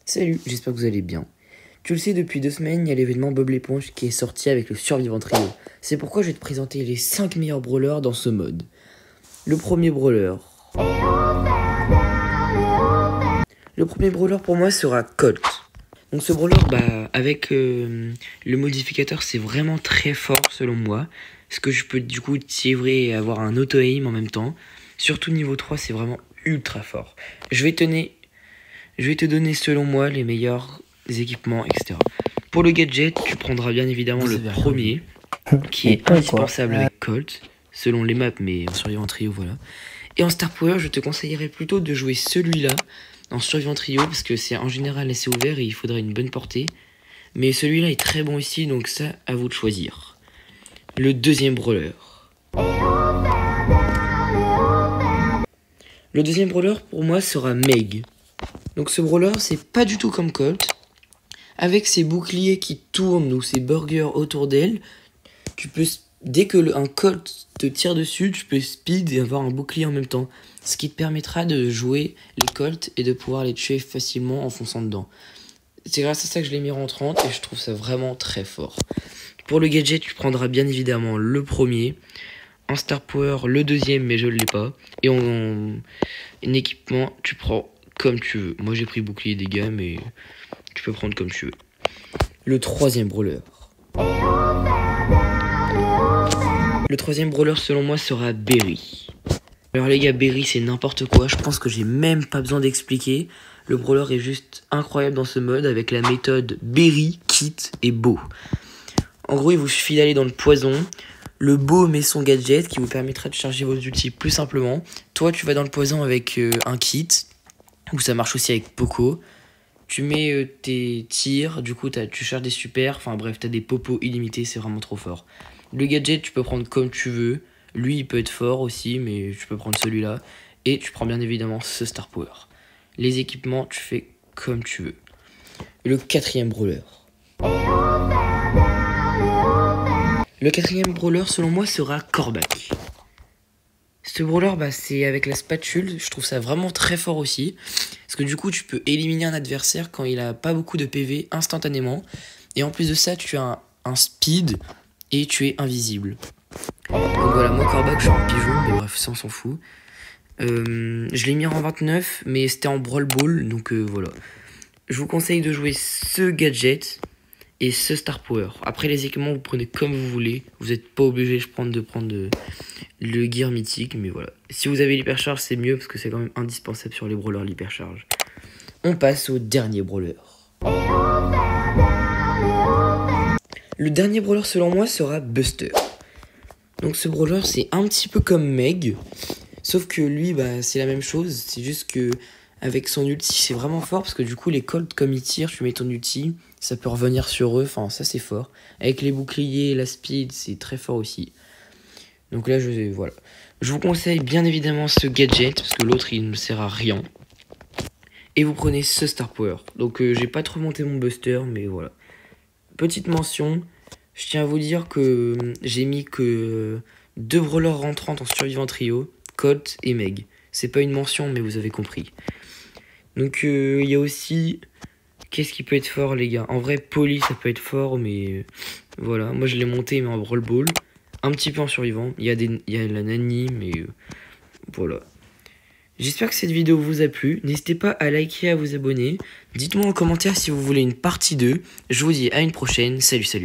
Salut, j'espère que vous allez bien. Tu le sais, depuis 2 semaines, il y a l'événement Bob l'éponge qui est sorti avec le survivant trio. C'est pourquoi je vais te présenter les 5 meilleurs brawlers dans ce mode. Le premier brawler. Le premier brawler pour moi sera Colt. Donc ce brawler, avec le modificateur, c'est vraiment très fort selon moi. Parce que je peux du coup tirer et avoir un auto-aim en même temps. Surtout niveau 3, c'est vraiment ultra fort. Je vais te donner selon moi les meilleurs équipements, etc. Pour le gadget, tu prendras bien évidemment le premier, qui est indispensable avec Colt, selon les maps, mais en survivant trio, voilà. Et en Star Power, je te conseillerais plutôt de jouer celui-là, en survivant trio, parce que c'est en général assez ouvert et il faudrait une bonne portée. Mais celui-là est très bon ici, donc ça, à vous de choisir. Le deuxième brawler. Le deuxième brawler, pour moi, sera Meg. Donc ce brawler, c'est pas du tout comme Colt. Avec ses boucliers qui tournent ou ses burgers autour d'elle, tu peux, dès que un Colt te tire dessus, tu peux speed et avoir un bouclier en même temps. Ce qui te permettra de jouer les Colts et de pouvoir les tuer facilement en fonçant dedans. C'est grâce à ça que je l'ai mis en 30 et je trouve ça vraiment très fort. Pour le gadget, tu prendras bien évidemment le premier. En Star Power, le deuxième, mais je ne l'ai pas. Et en équipement, tu prends comme tu veux. Moi, j'ai pris bouclier dégâts, mais tu peux prendre comme tu veux. Le troisième brawler. Le troisième brawler, selon moi, sera Berry. Alors les gars, Berry, c'est n'importe quoi. Je pense que j'ai même pas besoin d'expliquer. Le brawler est juste incroyable dans ce mode avec la méthode Berry, Kit et Bo. En gros, il vous suffit d'aller dans le poison. Le Bo met son gadget qui vous permettra de charger vos ultis plus simplement. Toi, tu vas dans le poison avec un kit, où ça marche aussi avec Poco. Tu mets tes tirs, du coup tu charges des super, enfin bref, t'as des popos illimités, c'est vraiment trop fort. Le gadget, tu peux prendre comme tu veux. Lui, il peut être fort aussi, mais tu peux prendre celui-là. Et tu prends bien évidemment ce Star Power. Les équipements, tu fais comme tu veux. Le quatrième brawler. Le quatrième brawler, selon moi, sera Kor'bak. Ce brawler, c'est avec la spatule, je trouve ça vraiment très fort aussi. Parce que du coup, tu peux éliminer un adversaire quand il a pas beaucoup de PV instantanément. Et en plus de ça, tu as un speed et tu es invisible. Donc voilà, moi Kor'bak, je suis un pigeon, mais bref, ça on s'en fout. Je l'ai mis en 29, mais c'était en Brawl Ball, donc voilà. Je vous conseille de jouer ce gadget et ce Star Power. Après les équipements, vous prenez comme vous voulez. Vous n'êtes pas obligé de prendre le gear mythique, mais voilà. Si vous avez l'hypercharge, c'est mieux parce que c'est quand même indispensable sur les brawlers l'hypercharge. On passe au dernier brawler. Le dernier brawler selon moi sera Buster. Donc ce brawler c'est un petit peu comme Meg, sauf que lui c'est la même chose, c'est juste que avec son ulti c'est vraiment fort parce que du coup les Colts comme ils tirent, tu mets ton ulti, ça peut revenir sur eux, enfin ça c'est fort. Avec les boucliers, la speed c'est très fort aussi. Donc là voilà. Je vous conseille bien évidemment ce gadget parce que l'autre il ne sert à rien. Et vous prenez ce Star Power. Donc j'ai pas trop monté mon Buster mais voilà. Petite mention, je tiens à vous dire que j'ai mis que 2 brawlers rentrantes en survivant trio, Colt et Meg. C'est pas une mention, mais vous avez compris. Donc il y a aussi... Qu'est-ce qui peut être fort, les gars? En vrai, Polly, ça peut être fort, mais... voilà, moi je l'ai monté, mais en Brawl Ball. Un petit peu en survivant. Il y a la Nani, mais... voilà. J'espère que cette vidéo vous a plu. N'hésitez pas à liker et à vous abonner. Dites-moi en commentaire si vous voulez une partie 2. Je vous dis à une prochaine. Salut, salut.